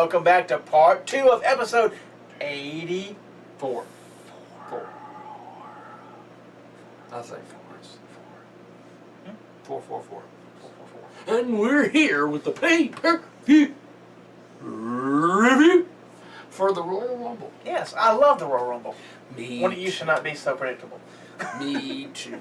welcome back to part 2 of episode 84. Four. I say 4. Four. And we're here with the pay-per-view review for the Royal Rumble. Yes, I love the Royal Rumble. Me when it used too. to not be so predictable. Me too.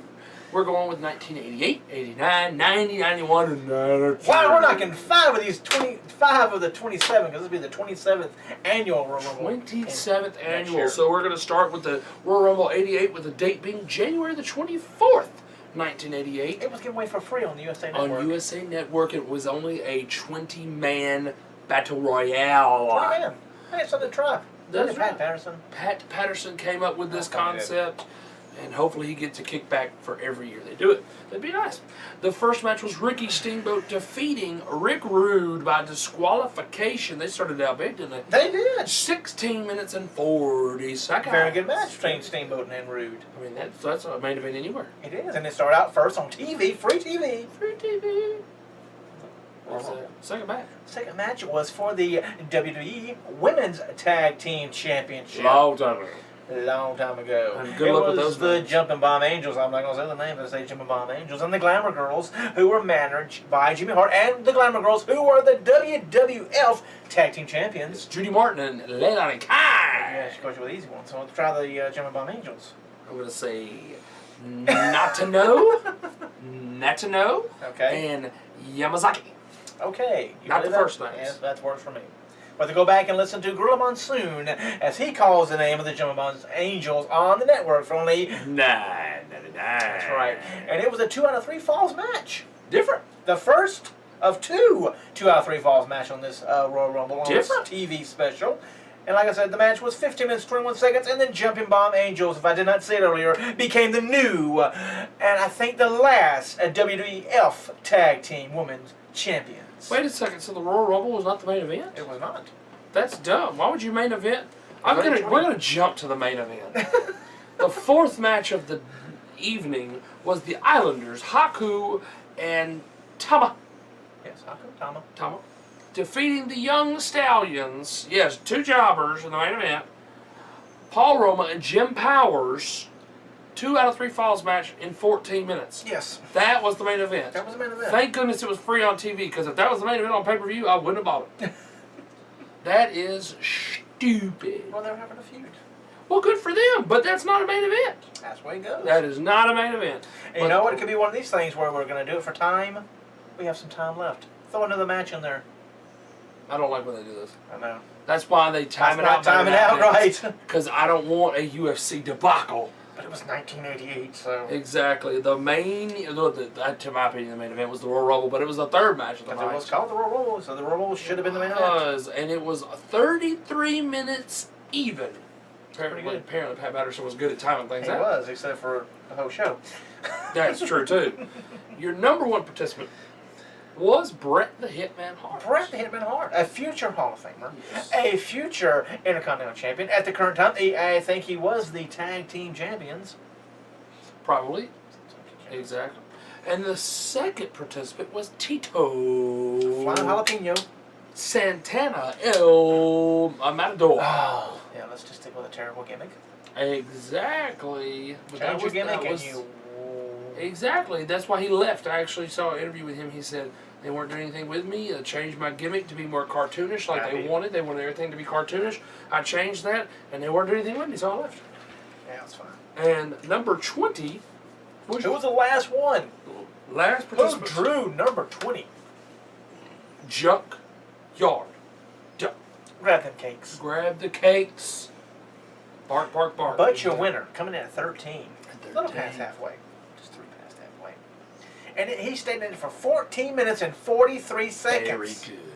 We're going with 1988, 89, 90, 91, and 92. Wow, we're knocking 5 of these 25 of the 27 because this will be the 27th annual Royal Rumble. 27th annual. So we're going to start with the Royal Rumble 88 with the date being January the 24th, 1988. It was given away for free on the USA Network. On USA Network, it was only a 20-man battle royale. 20 man. Hey, it's on the tribe. That's Pat right. Patterson. Pat Patterson came up with this concept, and hopefully he gets a kickback for every year they do it. That'd be nice. The first match was Ricky Steamboat defeating Rick Rude by disqualification. They started out big, didn't they? They did. 16 minutes and 40 seconds. Very good match between Steamboat and Rude. I mean, that's a main event anywhere. It is, and it started out first on TV, free TV. Free TV. What was the second match? Second match was for the WWE Women's Tag Team Championship. Long time ago. Long time ago. And good luck with those the names. Jumping Bomb Angels. I'm not going to say the name, but I say Jumping Bomb Angels. And the Glamour Girls, who were managed by Jimmy Hart, and the Glamour Girls, who were the WWF Tag Team Champions. It's Judy Martin and Leilani. Yeah, she goes with the easy one. So let's try the Jumping Bomb Angels. I'm going to say not to know, Okay. and Yamazaki. Okay. Not the first names. Yes, that works for me. But to go back and listen to Gorilla Monsoon, as he calls the name of the Jumping Bomb Angels on the network for only... Nine. That's right. And it was a 2 out of 3 falls match. Different. The first of 2 out of 3 falls match on this Royal Rumble on this TV special. And like I said, the match was 15 minutes, 21 seconds, and then Jumping Bomb Angels, if I did not say it earlier, became the new, and I think the last, WWF Tag Team Women's Champions. Wait a second. So the Royal Rumble was not the main event? It was not. That's dumb. Why would you main event? We're gonna jump to the main event. The fourth match of the evening was the Islanders, Haku and Tama. Yes, Haku and Tama. Defeating the Young Stallions. Yes, 2 jobbers in the main event. Roma and Jim Powers. 2 out of 3 falls match in 14 minutes. Yes. That was the main event. That was the main event. Thank goodness it was free on TV, because if that was the main event on pay-per-view, I wouldn't have bought it. That is stupid. Well, they were having a feud. Well, good for them, but that's not a main event. That's the way it goes. That is not a main event. And you know what? It could be one of these things where we're going to do it for time. We have some time left. Throw another match in there. I don't like when they do this. I know. That's why they time it out. Time it out, right? Because I don't want a UFC debacle. But it was 1988, so... Exactly. The main, to my opinion, the main event was the Royal Rumble, but it was the third match of the night. It was called the Royal Rumble, so the Royal Rumble should have been the main event. It was, and it was 33 minutes even. Apparently Pat Patterson was good at timing things out. He was, except for the whole show. That's true, too. Your number 1 participant was Bret the Hitman Hart. Bret the Hitman Hart, a future Hall of Famer, yes. A future Intercontinental Champion. At the current time, I think he was the Tag Team Champions. Probably. Exactly. And the second participant was Tito Flying Jalapeno Santana, El Matador. Oh, yeah, let's just stick with a terrible gimmick. Exactly. But Change your gimmick and you... Exactly. That's why he left. I actually saw an interview with him. He said they weren't doing anything with me. I changed my gimmick to be more cartoonish like they wanted. They wanted everything to be cartoonish. I changed that, and they weren't doing anything with me, so I left. Yeah, that's fine. And number 20... Who was the last one? Last participant. Who drew number 20? Junkyard Dog. Grab them cakes. Grab the cakes. Bark, bark, bark. But your winner, coming in at 13. At A little 13. past halfway. Just 3 past halfway. And he stayed in it for 14 minutes and 43 seconds. Very good.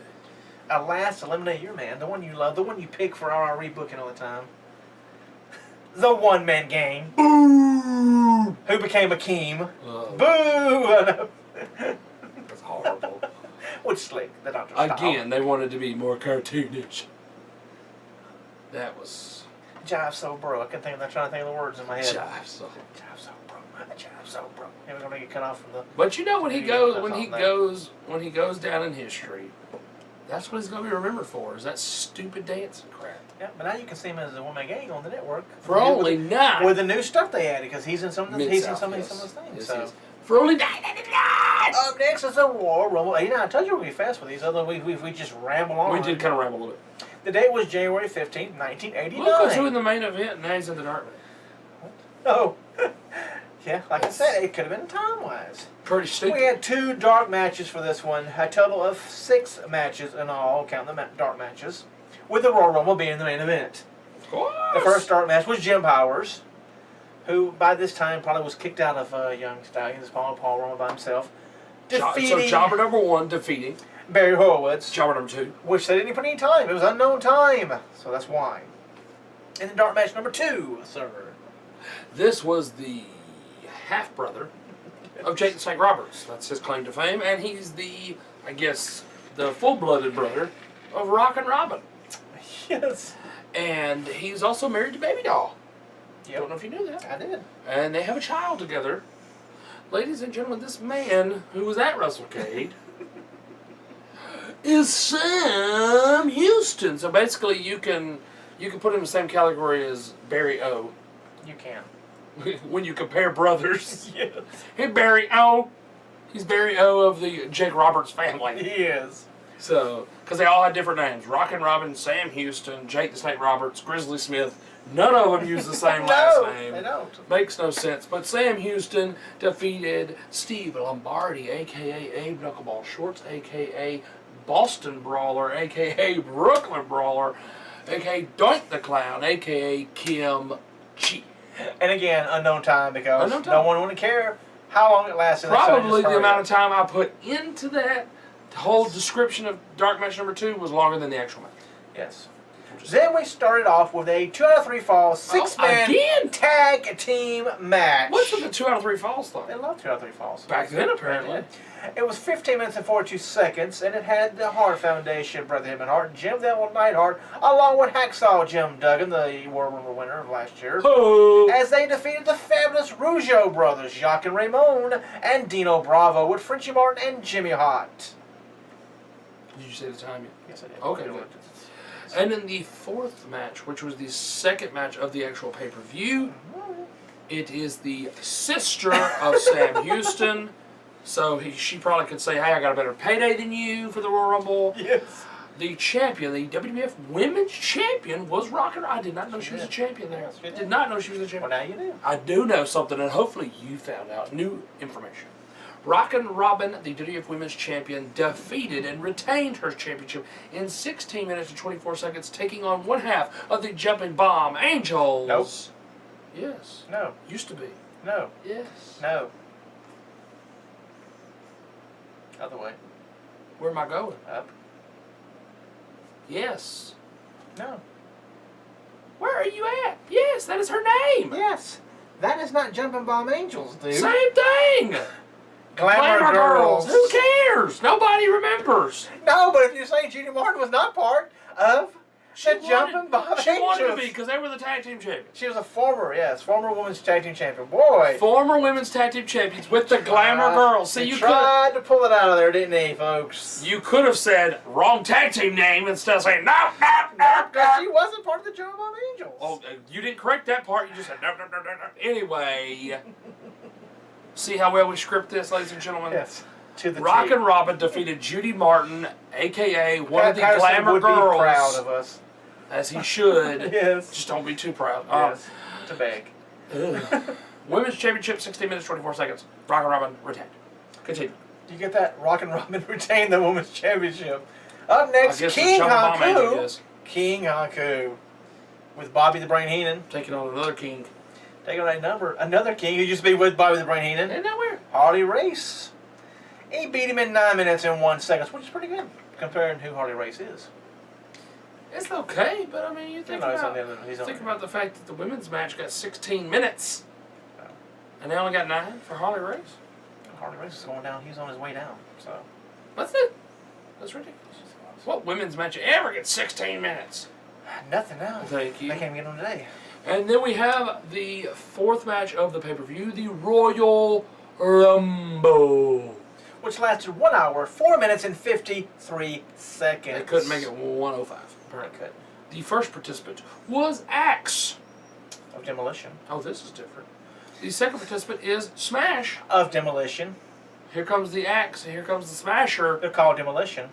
A last Eliminate Your Man, the one you love, the one you pick for our rebooking all the time. The one-man game. Boo! Who became Akeem. Oh, Boo! that's horrible. Which slick, the Dr. Style. Again, they wanted to be more cartoonish. That was... Jive so bro. I couldn't think of that, trying to think of the words in my head. Jive so. Jive so bro. Jive so bro. And we're gonna get cut off from the... But you know when he Maybe goes that's when he on that. goes when he goes down in history, That's what he's going to be remembered for, is that stupid dancing crap. Yeah, but now you can see him as a woman gang on the network. For only $9. With the new stuff they added, because he's in some of the, some of those things. Yes, so. For only $9.99. Up next is the Royal Rumble 89. I told you we'd be fast with these, other we just ramble on. We did kind of ramble a little bit. The date was January 15th, 1989. Look who's in the main event, and now he's in the dark match. Oh. Yeah, like I said, it could have been time-wise. Pretty stupid. We had 2 dark matches for this one. A total of 6 matches in all, counting the dark matches, with the Royal Rumble being the main event. Of course. The first dark match was Jim Powers, who by this time probably was kicked out of Young Stallions, Paul Roma by himself. So jobber number 1 defeating Barry Horowitz. Jobber number 2. Which they didn't put any time. It was unknown time. So that's why. And then dark match number 2, sir. This was the half-brother of Jake the Snake Roberts. That's his claim to fame. And he's the, I guess, the full-blooded brother of Rockin' Robin. Yes. And he's also married to Baby Doll. Yep. Don't know if you knew that. I did. And they have a child together. Ladies and gentlemen, this man who was at WrestleCade is Sam Houston. So basically, you can put him in the same category as Barry O. You can. When you compare brothers. Yes. Hey, Barry O. He's Barry O of the Jake Roberts family. He is. So, because they all had different names. Rockin' Robin, Sam Houston, Jake the Snake Roberts, Grizzly Smith. None of them use the same last name. They don't. Makes no sense. But Sam Houston defeated Steve Lombardi, a.k.a. Abe Knuckleball Shorts, a.k.a. Boston Brawler, a.k.a. Brooklyn Brawler, a.k.a. Doink the Clown, a.k.a. Kim Chi. And again, unknown time because no one would care how long it lasted. Probably the amount of time I put into that whole description of Dark Match number 2 was longer than the actual match. Yes. Then we started off with a 2 out of 3 falls, 6-man tag team match. What's with the 2 out of 3 falls though? They love 2 out of 3 falls. Back then, apparently. It was 15 minutes and 42 seconds, and it had the Hart Foundation, Brother Him and Hart, Jim Neidhart, along with Hacksaw Jim Duggan, the World Rumble winner of last year, as they defeated the fabulous Rougeau brothers, Jacques and Raymond, and Dino Bravo, with Frenchy Martin and Jimmy Hart. Did you say the time yet? Yes, I did. Okay, good. And in the 4th match, which was the 2nd match of the actual pay-per-view, it is the sister of Sam Houston. So she probably could say, hey, I got a better payday than you for the Royal Rumble. Yes. The champion, the WWF Women's Champion, was Rockin'. I did not know she was a champion there. I did not know she was a champion. Well, now you do. I do know something, and hopefully you found out new information. Rockin' Robin, the WWF Women's Champion, defeated and retained her championship in 16 minutes and 24 seconds, taking on one half of the Jumping Bomb Angels. Nope. Yes. No. Used to be. No. Yes. No. Other way. Where am I going? Up. Yes. No. Where are you at? Yes, that is her name. Yes. That is not Jumping Bomb Angels, dude. Same thing. Glamour Girls. Who cares? Nobody remembers. No, but if you say Judy Martin was not part of the Jumping Bomb Angels. She wanted to be because they were the tag team champions. She was a former women's tag team champion. Boy. Former women's tag team champions with the Glamour Girls. See, you tried to pull it out of there, didn't he, folks? You could have said wrong tag team name instead of saying no. She wasn't part of the Jumping Bomb Angels. Oh, you didn't correct that part. You just said no. Anyway. See how well we script this, ladies and gentlemen? Yes. To the Rockin' Robin defeated Judy Martin, a.k.a. one of the Glamour would Girls. Be proud of us. As he should. Yes. Just don't be too proud. Yes. To beg. Women's Championship, 16 minutes, 24 seconds. Rockin' Robin retained. Continue. Do you get that? Rockin' Robin retained the Women's Championship. Up next, King Haku. King Haku. With Bobby the Brain Heenan. Taking on another king. Taking on another king who used to be with Bobby the Brain Heenan. Isn't that weird? Harley Race. He beat him in 9 minutes and 1 second, which is pretty good, comparing who Harley Race is. It's okay, but I mean, you think about the fact that the women's match got 16 minutes. Oh. And they only got 9 for Harley Race. Harley Race is going down. He's on his way down. So that's it. That's ridiculous. What women's match ever gets 16 minutes? Nothing now. Thank you. They can't get them today. And then we have the 4th match of the pay-per-view, the Royal Rumble. which lasted 1 hour, 4 minutes, and 53 seconds. They couldn't make it 105. Apparently could. The first participant was Axe Of Demolition. Oh, this is different. The second participant is Smash Of Demolition. Here comes the Axe, and here comes the Smasher. They're called Demolition.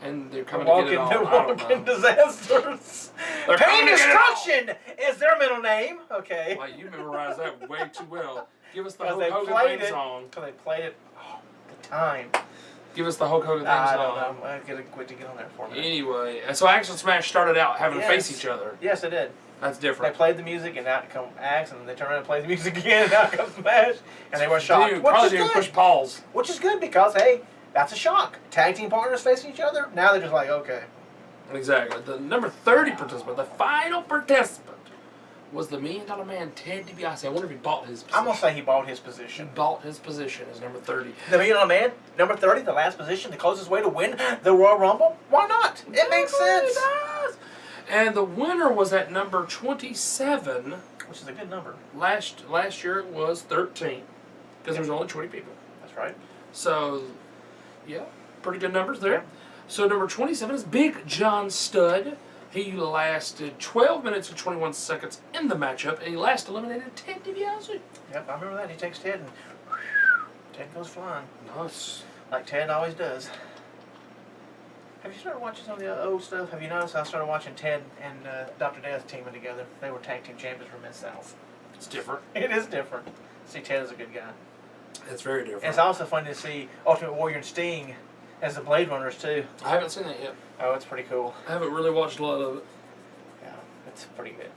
And they're coming to get it all. They're walking disasters. Pain Destruction is their middle name. Okay. Well, you memorized that way too well. Give us the Hulk They Hogan played theme it. song. Because they played it all the time. Give us the Hulk Hogan theme I song. don't know. I gotta quit to get on there for me. Anyway, so Axe and Smash started out having to face each other. Yes, they did. That's They different. played the music, and out come Axe, and then they turn around and play the music again, and out comes Smash, and they were shocked. Dude, Which probably is didn't good. push pause. Which is good because, hey, that's a shock. Tag team partners facing each other. Now they're just like, okay. Exactly. The number 30 participant, the final participant, was the $1 Million Man, Ted DiBiase. I wonder if he bought his position. I'm gonna say he bought his He position. bought his position as number 30. The $1 Million Man, number 30, the last position, the closest way to win the Royal Rumble. Why not? It makes sense. It does. And the winner was at number 27. Which is a good number. Last year it was 13 because there was only 20 people. That's right. So, yeah, pretty good numbers there. Yeah. So number 27 is Big John Studd. He lasted 12 minutes and 21 seconds in the matchup, and he last eliminated Ted DiBiase. Yep, I remember that. He takes Ted, and Ted goes flying. Nice. Like Ted always does. Have you started watching some of the old stuff? Have you noticed I started watching Ted and Dr. Death teaming together? They were tag team champions for Mid-South. It's different. It is different. See, Ted is a good guy. It's very different. And it's also funny to see Ultimate Warrior and Sting as the Blade Runners, too. I haven't seen that yet. Oh, it's pretty cool. I haven't really watched a lot of it. Yeah, it's pretty good.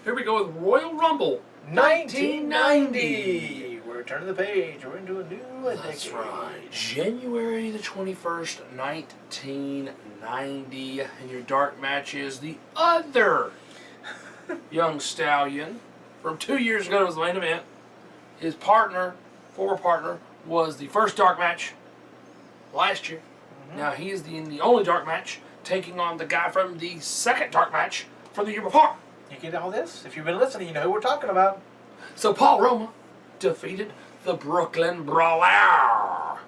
Here we go with Royal Rumble. 1990! We're turning the page. We're into a new decade. That's right. January the 21st, 1990. And your dark match is the other Young Stallion. From 2 years ago, it was the main event. His partner, former partner, was the first dark match last year. Now he is in the only dark match, taking on the guy from the second dark match from the year before. You get all this? If you've been listening, you know who we're talking about. So Paul Roma defeated the Brooklyn Brawler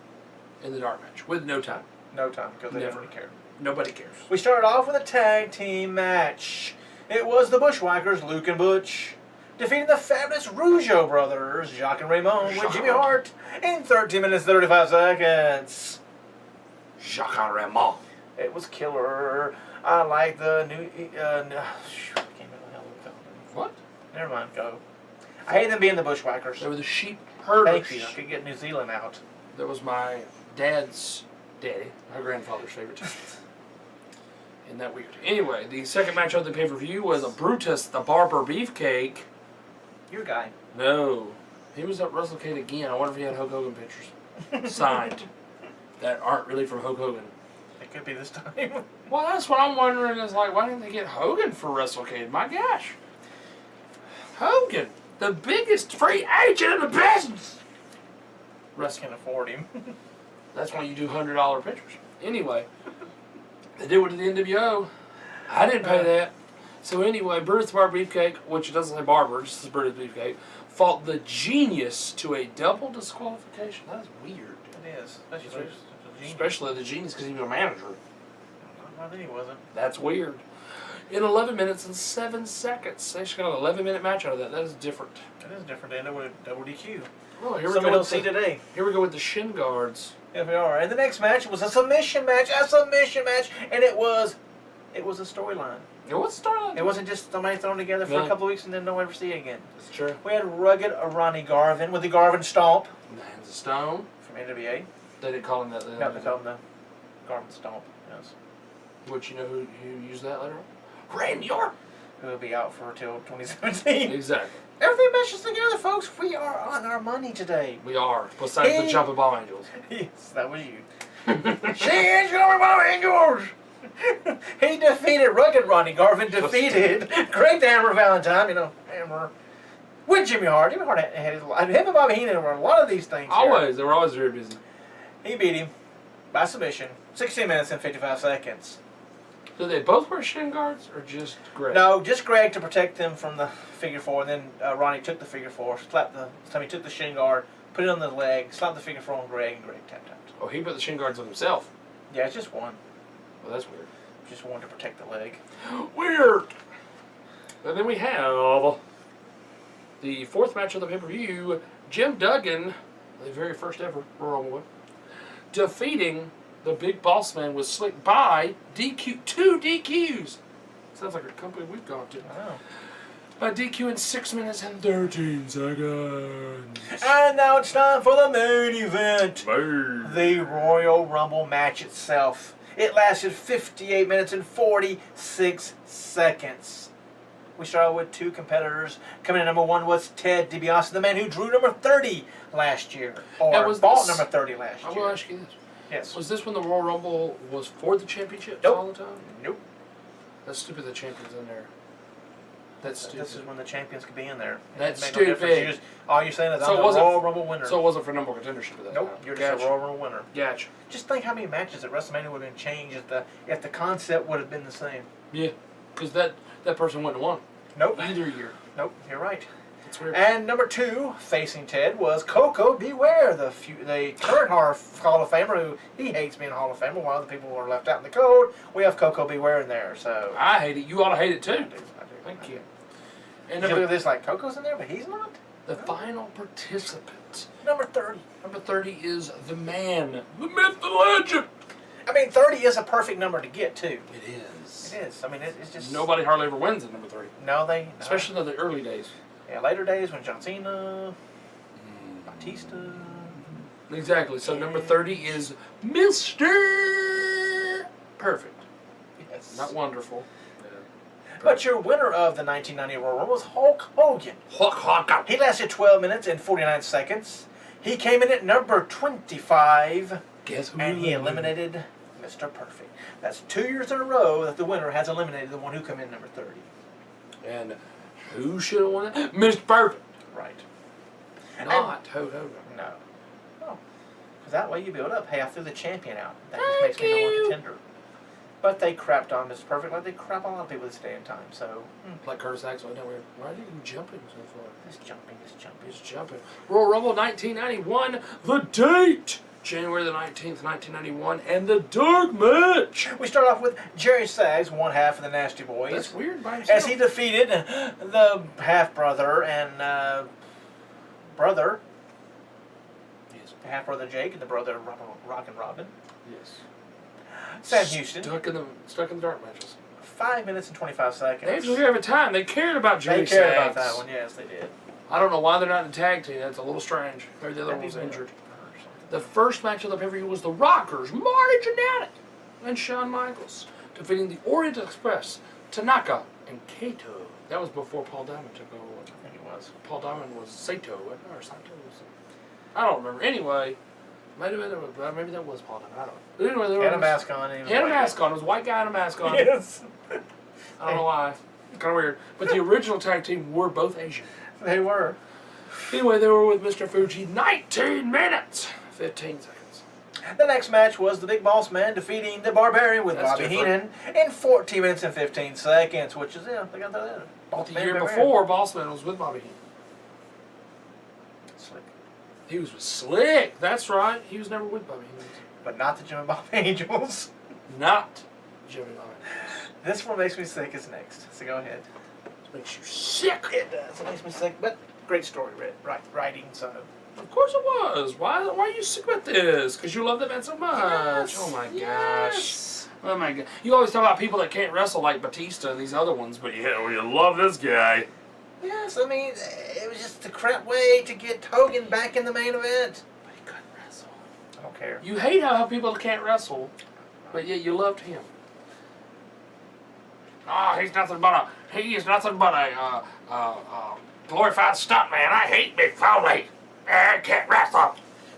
in the dark match with no time. No time, because they Never. never cared. Nobody cares. We started off with a tag team match. It was the Bushwhackers, Luke and Butch, defeating the fabulous Rougeau brothers, Jacques and Raymond, with Jimmy Hart in 13 minutes 35 seconds. Jacques and Raymond. It was killer. I like the new. I can't remember the hell we called them. What? Never mind, go. I hate them being the Bushwhackers. They were the sheep herders. Thank you. I could get New Zealand out. That was my dad's daddy, my grandfather's favorite team. Isn't that weird? Anyway, the second match of the pay-per-view was a Brutus the Barber Beefcake. Your guy. No. He was at WrestleCade again. I wonder if he had Hulk Hogan pictures signed that aren't really from Hulk Hogan. It could be this time. Well, that's what I'm wondering is like, why didn't they get Hogan for WrestleCade? My gosh. Hogan, the biggest free agent in the business. Can't afford him. That's why you do $100 pictures. Anyway, they did with the NWO. I didn't pay that. So anyway, Brutus Barber Beefcake, which it doesn't say Barber, it just says Brutus Beefcake, fought the Genius to a double disqualification. That is weird. It is. Especially the Genius because he was a manager. I think he wasn't. That's weird. In 11 minutes and 7 seconds. They just got an 11-minute match out of that. That is different. It is different. They end up with double DQ. Oh, here we Something go. we don't see today. Here we go with the shin guards. Here we are. And the next match was a submission match. And it was a storyline. Yeah, what's the storyline? It wasn't just somebody thrown together for a couple of weeks and then don't ever see it again. That's true. We had rugged Ronnie Garvin with the Garvin Stomp. The Hands of Stone. From NWA. They didn't call him that. No, they called him the Garvin Stomp. Yes. Which, you know who used that later on? Randy Orton. Who will be out for till 2017. Exactly. Everything meshes together, folks. We are on our money today. We are. Besides the Jumping Bomb Angels. Yes, that was you. She is Jumping Bomb Angels! He defeated rugged Ronnie Garvin, defeated Great Hammer Valentine, Hammer, with Jimmy Hart. Jimmy Hart had him and Bobby Heenan were a lot of these things. Always. They were always very busy. He beat him by submission, 16 minutes and 55 seconds. Do they both wear shin guards or just Greg? No, just Greg to protect him from the figure four. And then Ronnie took the figure four, slapped the time he took the shin guard, put it on the leg, slap the figure 4 on Greg, and Greg tapped out. Oh, he put the shin guards on himself. Yeah, it's just one. Well, that's weird. Just one to protect the leg. Weird! And then we have the 4th match of the pay-per-view, Jim Duggan, the very first ever Royal Rumble, defeating the Big Boss Man with Slick by DQ, 2 DQs. Sounds like a company we've gone to. I know. By DQ in 6 minutes and 13 seconds. And now it's time for the main event. Boom. The Royal Rumble match itself. It lasted 58 minutes and 46 seconds. We started with 2 competitors. Coming in number 1 was Ted DiBiase, the man who drew number 30 last year. Or bought number 30 last year. I will ask you this. Yes. Was this when the Royal Rumble was for the championships Nope. all the time? Nope. That's stupid the champions in there. That's stupid. This is when the champions could be in there. That's It made no difference. stupid. All you're saying is So I'm it the wasn't- Royal Rumble winner. So it wasn't for number one contendership at that Nope, time. you're just Gotcha. a Royal Rumble winner. Gotcha. Just think how many matches at WrestleMania would have been changed if the concept would have been the same. Yeah, because that person wouldn't have won Nope. either year. Nope, you're right. That's weird. And number 2, facing Ted, was Coco Beware, the current Hall of Famer who he hates being a Hall of Famer. While other people were left out in the cold, we have Coco Beware in there. So I hate it. You ought to hate it too. I do. Thank you. And And you look at this like Coco's in there, but he's not. the final participant, Number 30. number 30, is the man, the myth, the legend. I mean, 30 is a perfect number to get too. It is. It is. I mean, it's just Nobody hardly ever wins at number 30, No, no. especially in the early days. Yeah, later days when John Cena, Batista. Exactly. So number 30 is Mr. Perfect. Yes. Not wonderful. But your winner of the 1990 Royal Rumble was Hulk Hogan. Hulk. He lasted 12 minutes and 49 seconds. He came in at number 25, Guess who? and he eliminated Mr. Perfect. That's 2 years in a row that the winner has eliminated the one who came in number 30. And who should have won it? Mr. Perfect. Right. Not Hogan. No. Oh. Because that way you build up half through the champion out. That just makes me no more contender. But they crapped on Mr. Perfect like they crap on a lot of people this day and time. So, Like Curtis Axel. Why are you jumping so far? just jumping. He's jumping. Royal Rumble 1991. The date. January the 19th, 1991. And the dark match. We start off with Jerry Saggs, one half of the Nasty Boys. That's weird by himself. As he defeated the half-brother and brother, Yes. the half-brother Jake and the brother Rockin' Robin. Yes. Sam Houston. Stuck in the dark matches. 5 minutes and 25 seconds. They actually have a time. They cared about Jerry They cared Saggs. about that one, yes, they did. I don't know why they're not in the tag team. That's a little strange. Maybe the other one was injured. The first match of the pay-per-view was the Rockers, Marty Jannetty and Shawn Michaels, defeating the Orient Express, Tanaka, and Kato. That was before Paul Diamond took over. I think it was. Paul Diamond was Sato, or Sato was. I don't remember. Anyway, maybe that was Paul Diamond. I don't know. But anyway, He had a mask on. He had a mask on. It was a white guy and a mask on. Yes. I don't know why. Kind of weird. But the original tag team were both Asian. They were. Anyway, they were with Mr. Fuji 19 minutes, 15 seconds. The next match was the Big Boss Man defeating the Barbarian with That's Bobby different. Heenan in 14 minutes and 15 seconds, which is, they got that in. But the year before, Bossman was with Bobby Heenan. Slick. He was with Slick. That's right. He was never with Bobby Heenan. But not the Jim and Bob Angels. Not Jimmy Bobby. This one makes me sick is next, so go ahead. It makes you sick. It does. It makes me sick, but great story, writing, so. Of course it was. Why are you sick about this? Because you love that man so much. Yes. Oh my gosh. Yes. Oh my god. You always talk about people that can't wrestle like Batista and these other ones, but yeah, well, you love this guy. Yes, I mean, it was just a crap way to get Hogan back in the main event. But he couldn't wrestle. I don't care. You hate how people can't wrestle, but yet you loved him. Oh, he is nothing but a glorified stuntman. I hate Mick Foley. I can't wrestle.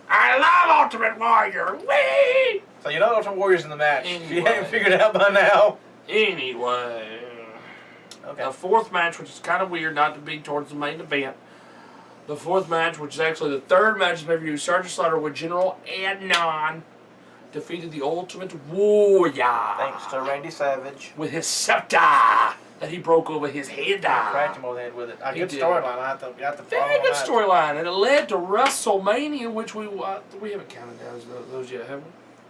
I love Ultimate Warrior. Whee! So you know Ultimate Warrior's in the match. If you Anyway. haven't figured it out by now. Anyway. Okay. The fourth match, which is kind of weird not to be towards the main event. The fourth match, which is actually the third match of the pay-per-view, Sergeant Slaughter with General Adnan defeated the Ultimate Warrior. Thanks to Randy Savage. With his scepter. that he broke over his head. Cracked him over the head with it. A good storyline. I have to Very good storyline, and it led to WrestleMania, which we haven't counted down those yet, have we?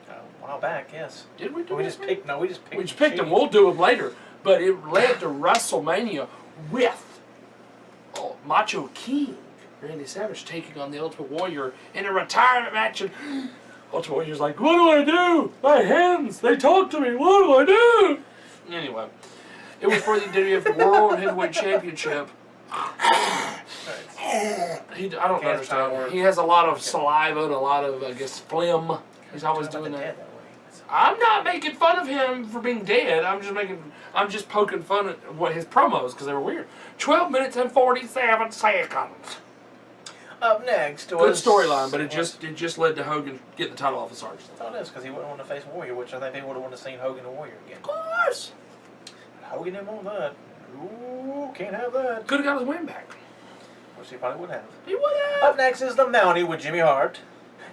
A while back, yes. Did we do we just picked them. We'll do them later. But it led to WrestleMania with Macho King Randy Savage taking on the Ultimate Warrior in a retirement match. And Ultimate Warrior's like, what do I do? My hands, they talk to me. What do I do? Anyway, it was for the WWF World Heavyweight Championship. I don't understand. He has a lot of saliva and a lot of, I guess, phlegm. He's always doing that. I'm not making fun of him for being dead. I'm just poking fun at what his promos because they were weird. 12 minutes and 47 seconds. Up next good storyline, but it just led to Hogan getting the title off of Sarge. Oh, it is, because he wouldn't want to face Warrior, which I think people would have wanted to see Hogan and Warrior again. Of course! Hogan didn't want that. Ooh, can't have that. Could have got his win back. Which he probably would have. He would have. Up next is the Mountie with Jimmy Hart,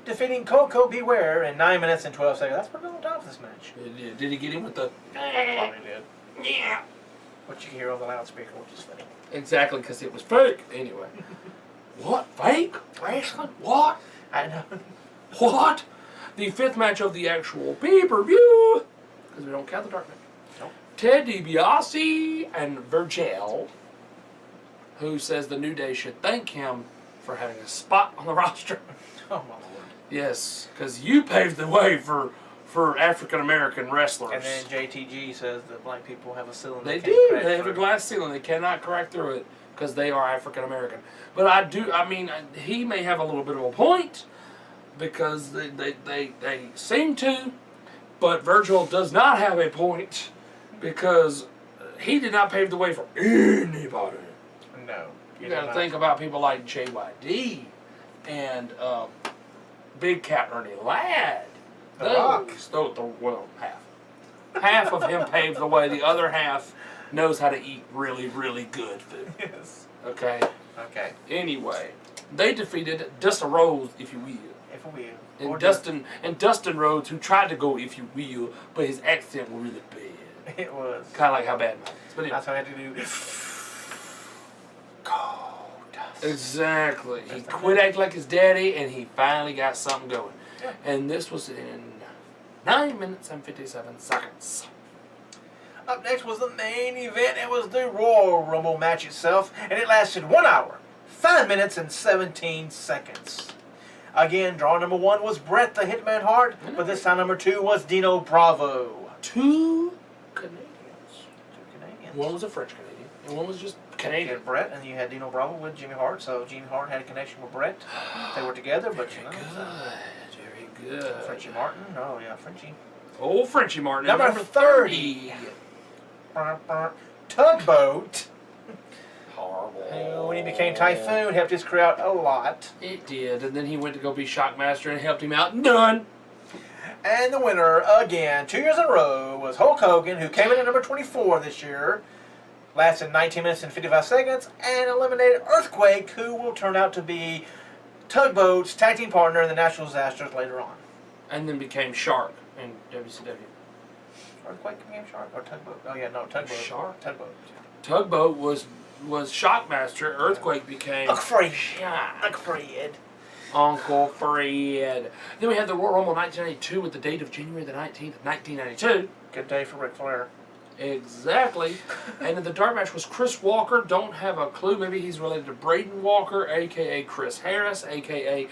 defeating Coco Beware in 9 minutes and 12 seconds. That's pretty long time for this match. Did he get him with the... Probably did. Yeah. What you hear on the loudspeaker, which is funny. Exactly, because it was fake. Anyway. What? Fake? Wrestling? What? I know. What? The fifth match of the actual pay-per-view, because we don't count the dark match. Nope. Ted DiBiase and Virgil, who says the New Day should thank him for having a spot on the roster. Oh, my Lord. Yes, because you paved the way for African-American wrestlers. And then JTG says that black people have a ceiling. They do. They have a glass ceiling. They cannot crack through it because they are African-American. But he may have a little bit of a point because they seem to, but Virgil does not have a point because he did not pave the way for anybody. No. You got to think about people like JYD and Big Cat Ernie Ladd. The Rock. Well, half. Half of him paved the way. The other half knows how to eat really, really good food. Yes. Okay? Okay. Anyway, they defeated Dustin Rhodes, if you will. If we will. And Dustin Rhodes, who tried to go, if you will, but his accent was really bad. It was. Kind of like how bad mine is. But anyway. That's what I had to do. Gold. Exactly. He quit acting like his daddy, and he finally got something going. Yeah. And this was in 9 minutes and 57 seconds. Up next was the main event. It was the Royal Rumble match itself, and it lasted 1 hour, 5 minutes, and 17 seconds. Again, draw number 1 was Bret the Hitman Hart, but this time number 2 was Dino Bravo. Two Canadians. Canadians. One was a French Canadian, and one was just Canadian. You had Bret, and you had Dino Bravo with Jimmy Hart, so Jimmy Hart had a connection with Bret. They were together, but you know. Very good. Frenchy Martin. Oh, yeah, Frenchy. Old Frenchy Martin. Number 30. Tugboat. Horrible. When he became Typhoon, helped his crew out a lot. It did, and then he went to go be Shockmaster and helped him out, and done. And the winner, again, 2 years in a row, was Hulk Hogan, who came in at number 24 this year, lasted 19 minutes and 55 seconds, and eliminated Earthquake, who will turn out to be Tugboat's tag team partner in the Natural Disasters later on. And then became Shark in WCW. Earthquake became Shark? Or Tugboat? Oh, yeah, no, Tugboat. Shark? Tugboat. Tugboat was Shockmaster. Earthquake became Uncle Fred. Shark. Uncle Fred. Uncle Fred. Then we had the Royal Rumble 1982 with the date of January the 19th of 1992. Good day for Ric Flair. Exactly. And then the dark match was Chris Walker. Don't have a clue. Maybe he's related to Braden Walker, a.k.a. Chris Harris, a.k.a.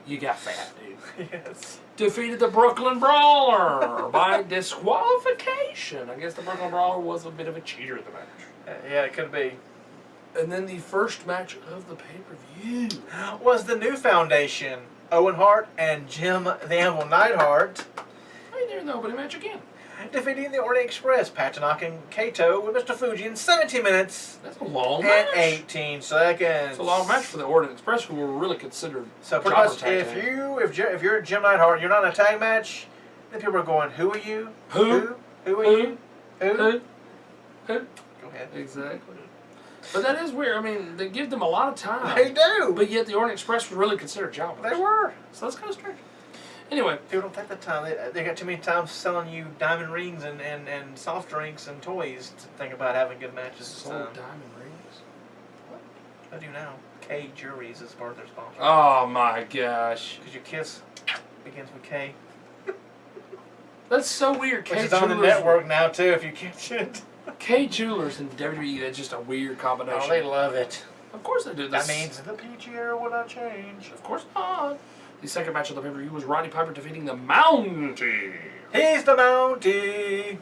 You Got Fat, dude. Yes. Defeated the Brooklyn Brawler by disqualification. I guess the Brooklyn Brawler was a bit of a cheater at the match. Yeah, it could be. And then the first match of the pay-per-view was the New Foundation. Owen Hart and Jim the Animal Neidhart. Hey, there's nobody match again. Defeating the Orient Express, Patanak and Kato with Mr. Fuji in 17 minutes. That's a long match. And 18 seconds. It's a long match for the Orient Express, who were really considered. So pretty much, if you're Jim Neidhart, you're not in a tag match, then people are going, who are you? Who? Who are you? Who? Go ahead. Exactly. But that is weird. I mean, they give them a lot of time. They do. But yet the Orient Express was really considered jobbers. They were. So that's kind of strange. Anyway. People don't take the time. They got too many times selling you diamond rings and soft drinks and toys to think about having good matches. Sold diamond rings? What? I do now. K Juries is part of their sponsor. Oh my gosh. Because your kiss begins with K. That's so weird. Which is on the network now too, if you catch it. K Jewelers and WWE, that's just a weird combination. Oh, they love it. Of course they do. That means the PG era will not change. Of course not. The second match of the pay-per-view was Roddy Piper defeating the Mountie. He's the Mountie.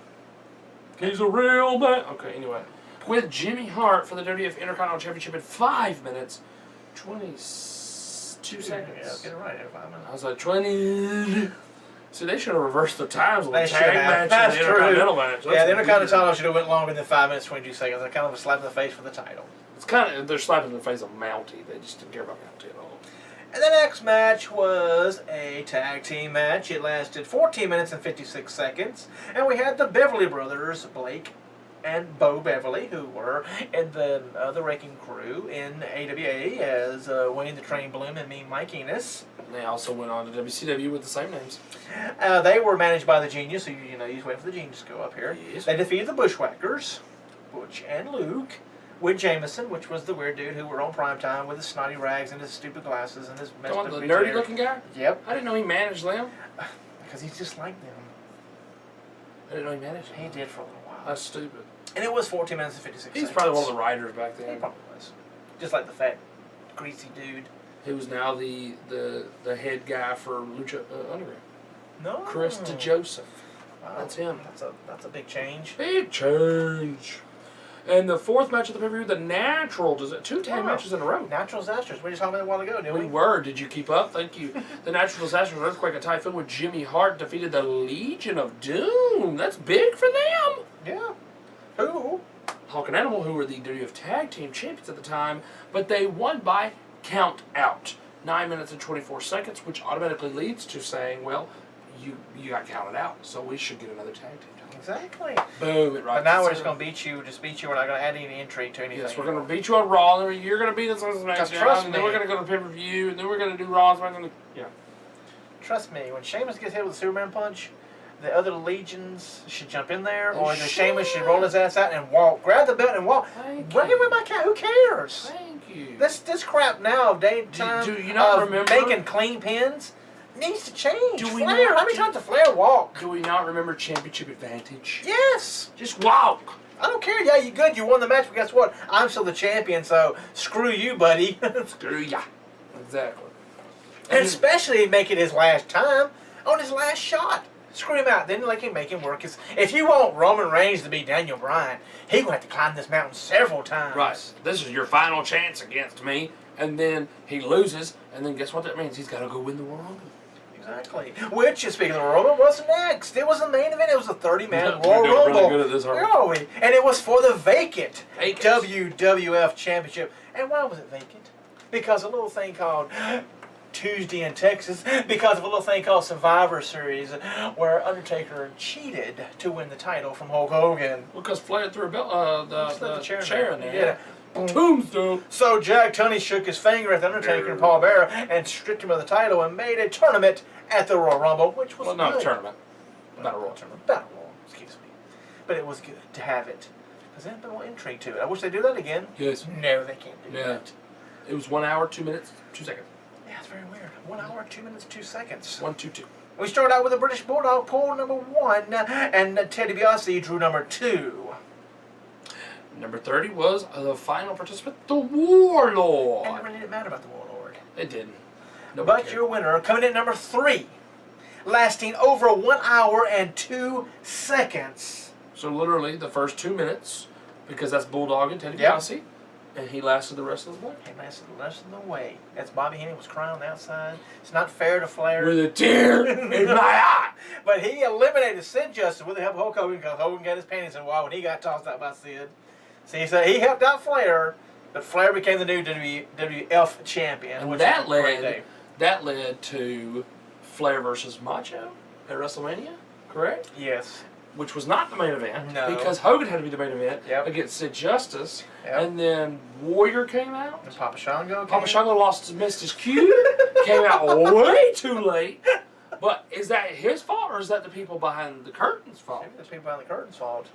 He's a real man. Okay, anyway. With Jimmy Hart for the WWF Intercontinental Championship in 5 minutes, 22 seconds. Yeah, get it right every 5 minutes. I was like, 20. See, they should have reversed the times on the They tag should have. match That's and the true. Intercontinental match. Yeah, the Intercontinental should have went longer than 5 minutes, 22 seconds. They're kind of a slap in the face for the title. It's kind of, they're slapping in the face of Mountie. They just didn't care about Mountie at all. And the next match was a tag team match. It lasted 14 minutes and 56 seconds. And we had the Beverly Brothers, Blake and Bo Beverly, who were in the Wrecking Crew in AWA as Wayne the Train Bloom and me, Mike Enos. They also went on to WCW with the same names. They were managed by the Genius, so you just wait for the Genius to go up here. Yes. They defeated the Bushwhackers, Butch and Luke, with Jameson, which was the weird dude who were on primetime with his snotty rags and his stupid glasses and his messed up The green nerdy hair. looking guy? Yep. I didn't know he managed them. Because he's just like them. I didn't know he managed them. He did for a little while. That's stupid. And it was 14 minutes and 56 seconds. He's probably one of the writers back He then. probably was. Just like the fat, greasy dude. He was now the head guy for Lucha Underground. No. Chris DeJoseph. Wow. That's him. That's a big change. Big change. And the fourth match of the pay-per-view, the Natural, two tag matches in a row. Natural disasters. We just talked about it a while ago, didn't we? We were. Did you keep up? Thank you. The Natural Disasters, Earthquake, and Typhoon with Jimmy Hart defeated the Legion of Doom. That's big for them. Yeah. Who? Hawk and Animal, who were the WWF Tag Team Champions at the time, but they won by count out. 9 minutes and 24 seconds, which automatically leads to saying, well, you got counted out, so we should get another tag team title. Exactly. Boom, it right. But now we're just going to beat you. We're not going to add any entry to anything. Yes, we're going to beat you on Raw, and then you're going to beat us on SmackDown, trust and then me. we're going to go to pay-per-view, and then we're going to do Raw, and we're going to, yeah. Trust me, when Sheamus gets hit with a Superman punch, the other legions should jump in there, or the Sheamus should roll his ass out and walk, grab the belt and walk. Run it with my cat. Who cares? Thank you. This crap now of daytime Do you not remember making clean pins needs to change. Do we Flair, not- how many times did Flair walk? Do we not remember Championship Advantage? Yes. Just walk. I don't care. Yeah, you good. You won the match, but guess what? I'm still the champion, so screw you, buddy. Screw ya. Exactly. And especially make it his last time on his last shot. Screw him out. Then let him make him work. 'Cause if you want Roman Reigns to be Daniel Bryan, he will have to climb this mountain several times. Right. This is your final chance against me. And then he loses, and then guess what that means? He's got to go win the Royal Rumble. Exactly. Which, speaking of the Royal Rumble, was next. It was the main event. It was a 30-man We're Royal doing Rumble. really good at this, aren't we? Are we? And it was for the vacant Vacant. WWF Championship. And why was it vacant? Because a little thing called Tuesday in Texas, because of a little thing called Survivor Series, where Undertaker cheated to win the title from Hulk Hogan. Because Flair threw a belt, the chair in there. Yeah. Tombstone. So Jack Tunney shook his finger at the Undertaker and Paul Bearer and stripped him of the title and made a tournament at the Royal Rumble, which was Well, good. not a tournament. Battle Royal tournament. Battle Royal, excuse me. But it was good to have it. Because there's been a little intrigue to it. I wish they'd do that again. Yes. No, they can't do Yeah. that. It was 1 hour, 2 minutes, 2 seconds. Yeah, it's very weird. 1 hour, 2 minutes, 2 seconds. 1, 2, 2. We started out with the British Bulldog pull number 1, and Teddy DiBiase drew number 2. Number 30 was the final participant, the And it Warlord. really didn't matter about the Warlord. It didn't. But your winner, coming in number 3, lasting over 1 hour and 2 seconds. So literally the first 2 minutes, because that's Bulldog and Teddy Yep. DiBiase, and he lasted the rest of the way. He lasted the rest of the way. As Bobby Heenan was crying on the outside. It's not fair to Flair. With a tear in my eye. But he eliminated Sid Justice with the help of Hulk Hogan because Hogan got his panties in a while when he got tossed out by Sid. See, so he helped out Flair, but Flair became the new WWF champion. And which that was a great day. led to Flair versus Macho at WrestleMania, correct? Yes. Which was not the main event. No. Because Hogan had to be the main event Yep. against Sid Justice. Yep. And then Warrior came out. And Papa Shango came Papa Shango missed his cue. Came out way too late. But is that his fault or is that the people behind the curtain's fault? Maybe the people behind the curtain's fault.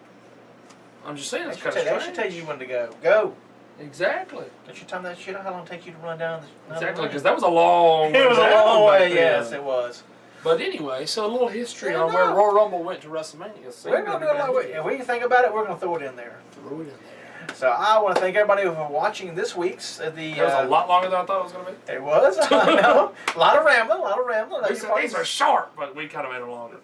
I'm just saying, it's They kind of strange. should tell you when to go. Go. Exactly. Don't you time that shit out? How long it take you to run down the Exactly, because that was a long It was a down long back way, then. yes, it was. But anyway, so a little history Yeah, on no. where Royal Rumble went to WrestleMania. So We're going to do it like if we can think about it, we're going to throw it in there. Throw it in there. So I want to thank everybody for watching this week's. It was a lot longer than I thought it was going to be. It was. I know. A lot of rambling. These are short, but we kind of made them longer.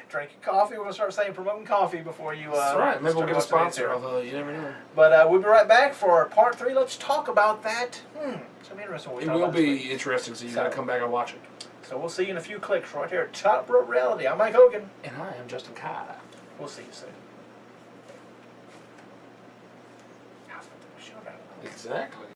Drinking coffee. We're going to start saying promoting coffee before you. That's right. Maybe we'll get a start sponsor. Although you never know. But we'll be right back for part 3. Let's talk about that. It's going to be interesting. It will be interesting, so you got to come back and watch it. So we'll see you in a few clicks right here at Top Rope Reality. I'm Mike Hogan. And I am Justin Kai. We'll see you soon. Exactly.